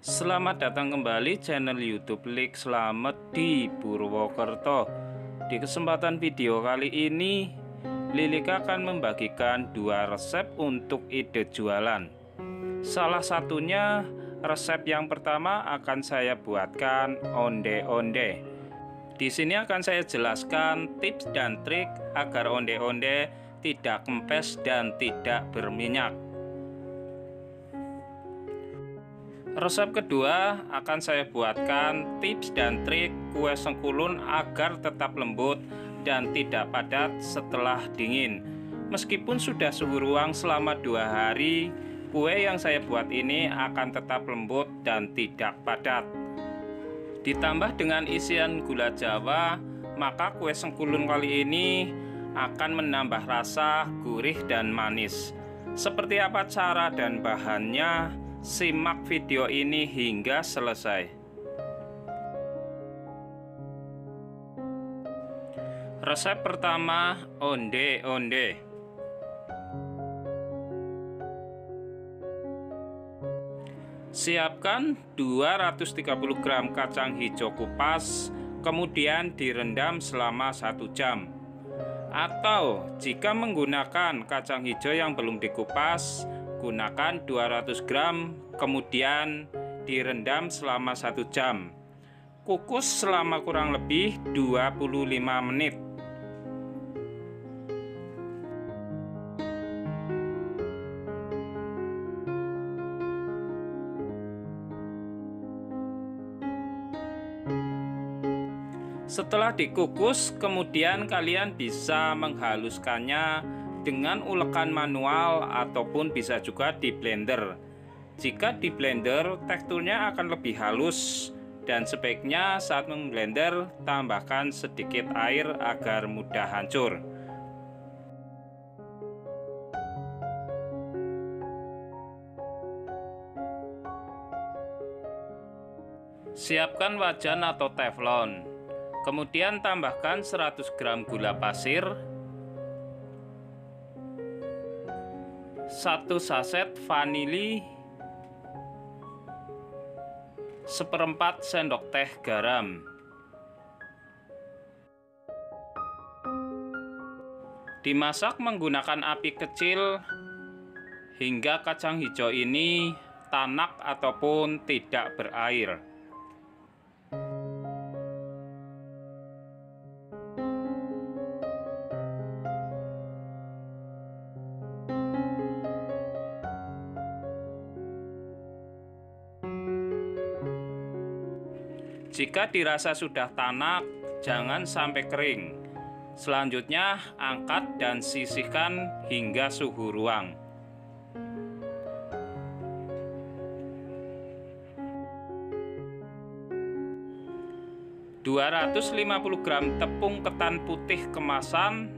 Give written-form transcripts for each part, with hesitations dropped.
Selamat datang kembali channel YouTube Lik Slamet di Purwokerto. Di kesempatan video kali ini, Lilik akan membagikan dua resep untuk ide jualan. Salah satunya, resep yang pertama akan saya buatkan onde-onde. Di sini akan saya jelaskan tips dan trik agar onde-onde tidak kempes dan tidak berminyak. Resep kedua akan saya buatkan tips dan trik kue sengkulun agar tetap lembut dan tidak padat setelah dingin. Meskipun sudah suhu ruang selama 2 hari, kue yang saya buat ini akan tetap lembut dan tidak padat. Ditambah dengan isian gula Jawa, maka kue sengkulun kali ini akan menambah rasa gurih dan manis. Seperti apa cara dan bahannya? Simak video ini hingga selesai. Resep pertama, onde-onde. Siapkan 230 gram kacang hijau kupas, kemudian direndam selama 1 jam. Atau jika menggunakan kacang hijau yang belum dikupas, gunakan 200 gram, kemudian direndam selama 1 jam. Kukus selama kurang lebih 25 menit. Setelah dikukus, kemudian kalian bisa menghaluskannya dengan ulekan manual ataupun bisa juga di blender. Jika di blender, teksturnya akan lebih halus dan sebaiknya saat memblender tambahkan sedikit air agar mudah hancur. Siapkan wajan atau teflon. Kemudian tambahkan 100 gram gula pasir, 1 saset vanili, 1/4 sendok teh garam. Dimasak menggunakan api kecil hingga kacang hijau ini tanak ataupun tidak berair. Jika dirasa sudah tanak, jangan sampai kering. Selanjutnya, angkat dan sisihkan hingga suhu ruang. ...250 gram tepung ketan putih kemasan,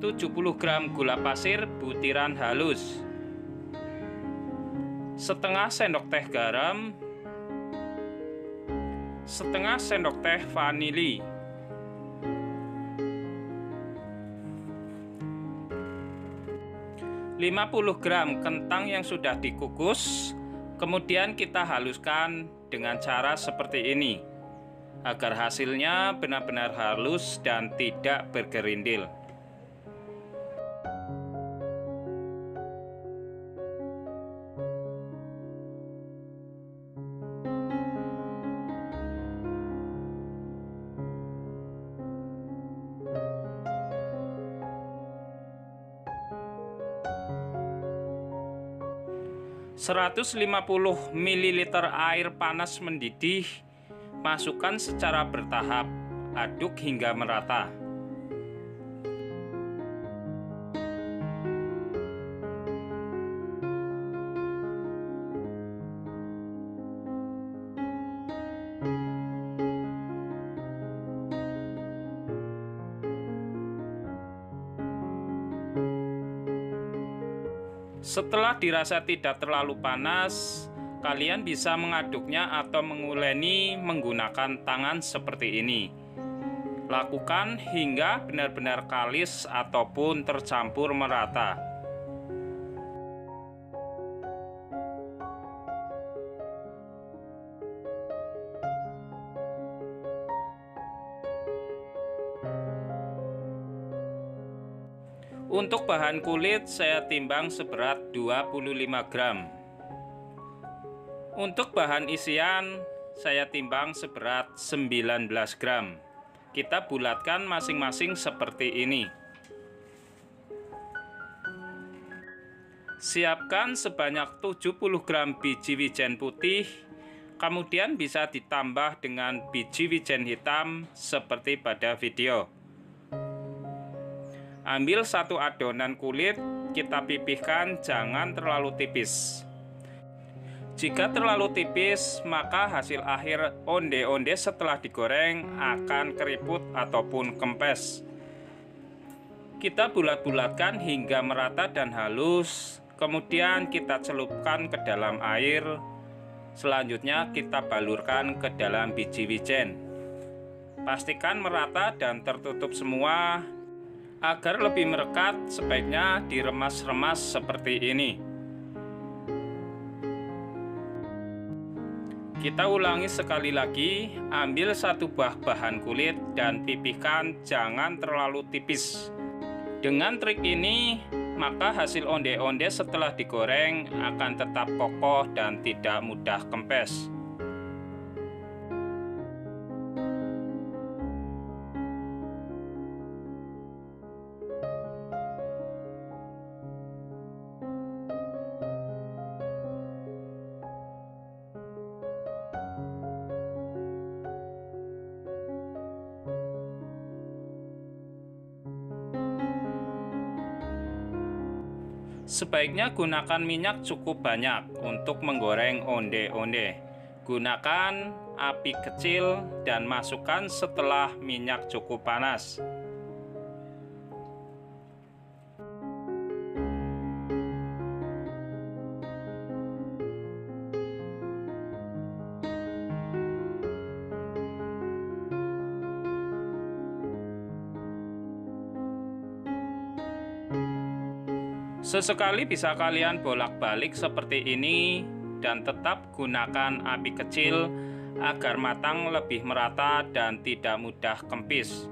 70 gram gula pasir butiran halus, setengah sendok teh garam, setengah sendok teh vanili, ...50 gram kentang yang sudah dikukus. Kemudian kita haluskan dengan cara seperti ini agar hasilnya benar-benar halus dan tidak bergerindil. ...150 ml air panas mendidih, masukkan secara bertahap, aduk hingga merata. Setelah dirasa tidak terlalu panas, kalian bisa mengaduknya atau menguleni menggunakan tangan seperti ini. Lakukan hingga benar-benar kalis ataupun tercampur merata. Untuk bahan kulit saya timbang seberat 25 gram. Untuk bahan isian saya timbang seberat 19 gram. Kita bulatkan masing-masing seperti ini. Siapkan sebanyak 70 gram biji wijen putih, kemudian bisa ditambah dengan biji wijen hitam seperti pada video. Ambil satu adonan kulit, kita pipihkan, jangan terlalu tipis. Jika terlalu tipis, maka hasil akhir onde-onde setelah digoreng akan keriput ataupun kempes. Kita bulat-bulatkan hingga merata dan halus, kemudian kita celupkan ke dalam air. Selanjutnya kita balurkan ke dalam biji wijen. Pastikan merata dan tertutup semua. Agar lebih merekat, sebaiknya diremas-remas seperti ini. Kita ulangi sekali lagi, ambil satu buah bahan kulit dan pipihkan, jangan terlalu tipis. Dengan trik ini, maka hasil onde-onde setelah digoreng akan tetap kokoh dan tidak mudah kempes. Sebaiknya gunakan minyak cukup banyak untuk menggoreng onde-onde. Gunakan api kecil dan masukkan setelah minyak cukup panas. Sesekali bisa kalian bolak-balik seperti ini dan tetap gunakan api kecil agar matang lebih merata dan tidak mudah kempis.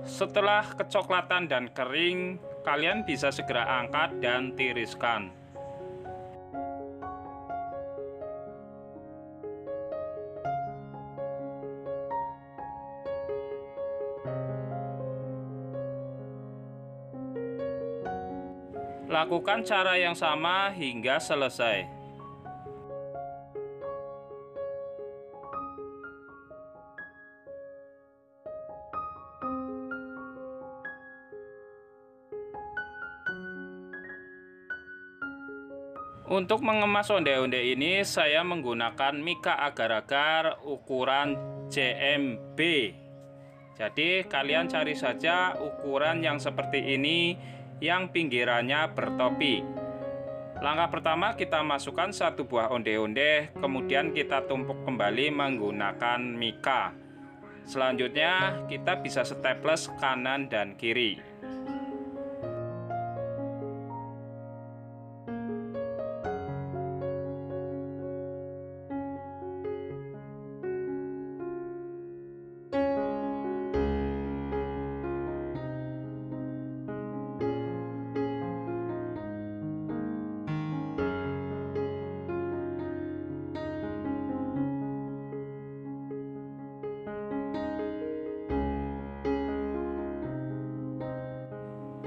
Setelah kecoklatan dan kering, kalian bisa segera angkat dan tiriskan. Lakukan cara yang sama hingga selesai. Untuk mengemas onde-onde ini, saya menggunakan mika agar-agar ukuran JMB. Jadi, kalian cari saja ukuran yang seperti ini, yang pinggirannya bertopi. Langkah pertama, kita masukkan satu buah onde-onde, kemudian kita tumpuk kembali menggunakan mika. Selanjutnya kita bisa staples kanan dan kiri.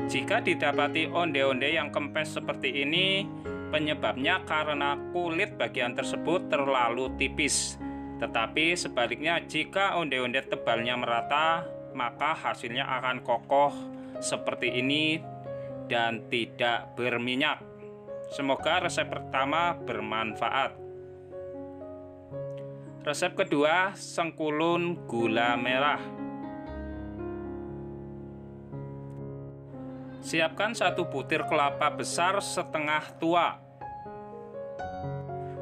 Jika didapati onde-onde yang kempes seperti ini, penyebabnya karena kulit bagian tersebut terlalu tipis. Tetapi sebaliknya, jika onde-onde tebalnya merata, maka hasilnya akan kokoh seperti ini dan tidak berminyak. Semoga resep pertama bermanfaat. Resep kedua, sengkulun gula merah. Siapkan satu butir kelapa besar setengah tua.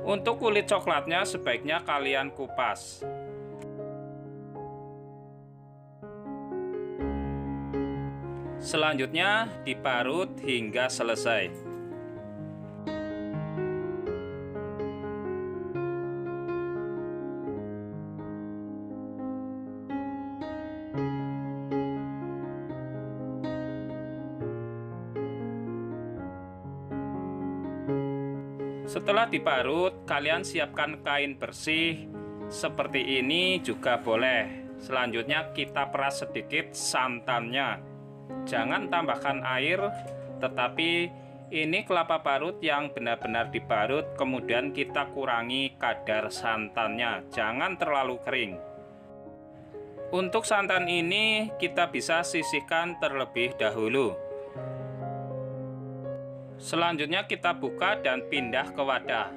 Untuk kulit coklatnya sebaiknya kalian kupas. Selanjutnya diparut hingga selesai. Setelah diparut, kalian siapkan kain bersih seperti ini juga boleh. Selanjutnya kita peras sedikit santannya. Jangan tambahkan air, tetapi ini kelapa parut yang benar-benar diparut, kemudian kita kurangi kadar santannya. Jangan terlalu kering. Untuk santan ini kita bisa sisihkan terlebih dahulu. Selanjutnya kita buka dan pindah ke wadah.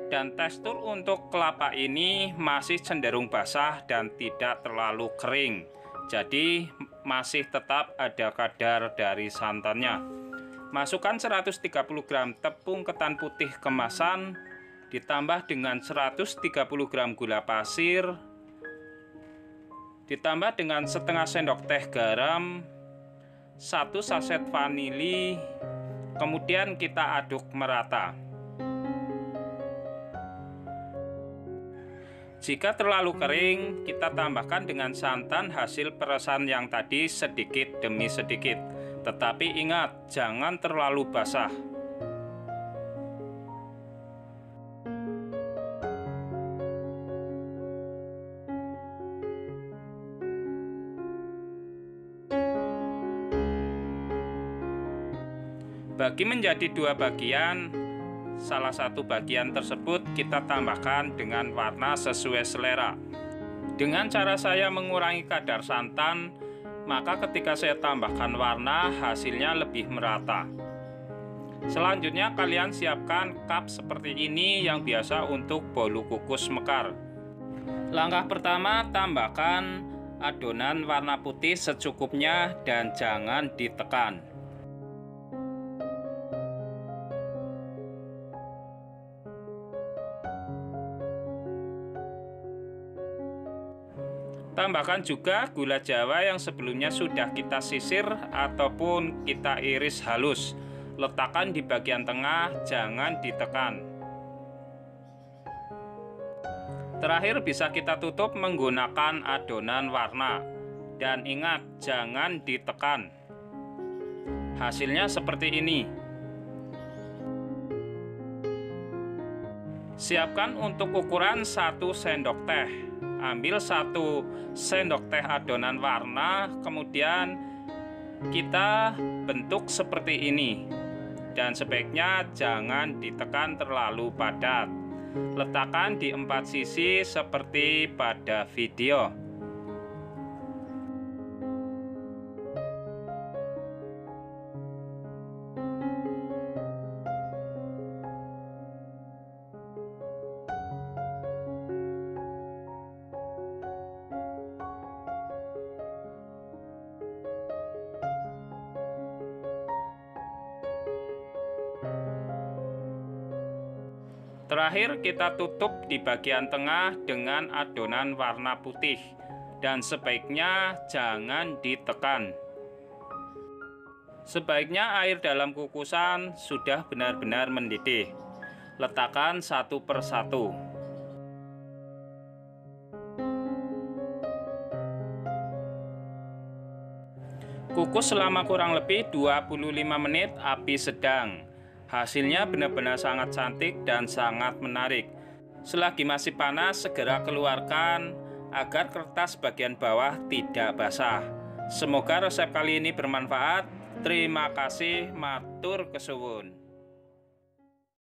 Dan tekstur untuk kelapa ini masih cenderung basah dan tidak terlalu kering. Jadi masih tetap ada kadar dari santannya. Masukkan 130 gram tepung ketan putih kemasan, ditambah dengan 130 gram gula pasir, ditambah dengan setengah sendok teh garam, 1 saset vanili. Kemudian kita aduk merata. Jika terlalu kering, kita tambahkan dengan santan hasil peresan yang tadi sedikit demi sedikit. Tetapi ingat, jangan terlalu basah. Bagi menjadi 2 bagian, salah satu bagian tersebut kita tambahkan dengan warna sesuai selera. Dengan cara saya mengurangi kadar santan, maka ketika saya tambahkan warna, hasilnya lebih merata. Selanjutnya kalian siapkan cup seperti ini yang biasa untuk bolu kukus mekar. Langkah pertama, tambahkan adonan warna putih secukupnya dan jangan ditekan. Tambahkan juga gula jawa yang sebelumnya sudah kita sisir ataupun kita iris halus. Letakkan di bagian tengah, jangan ditekan. Terakhir bisa kita tutup menggunakan adonan warna. Dan ingat, jangan ditekan. Hasilnya seperti ini. Siapkan untuk ukuran 1 sendok teh. Ambil 1 sendok teh adonan warna, kemudian kita bentuk seperti ini. Dan sebaiknya jangan ditekan terlalu padat. Letakkan di 4 sisi seperti pada video. Terakhir kita tutup di bagian tengah dengan adonan warna putih dan sebaiknya jangan ditekan. Sebaiknya air dalam kukusan sudah benar-benar mendidih. Letakkan satu persatu. Kukus selama kurang lebih 25 menit api sedang. Hasilnya benar-benar sangat cantik dan sangat menarik. Selagi masih panas, segera keluarkan agar kertas bagian bawah tidak basah. Semoga resep kali ini bermanfaat. Terima kasih, matur kesuwun.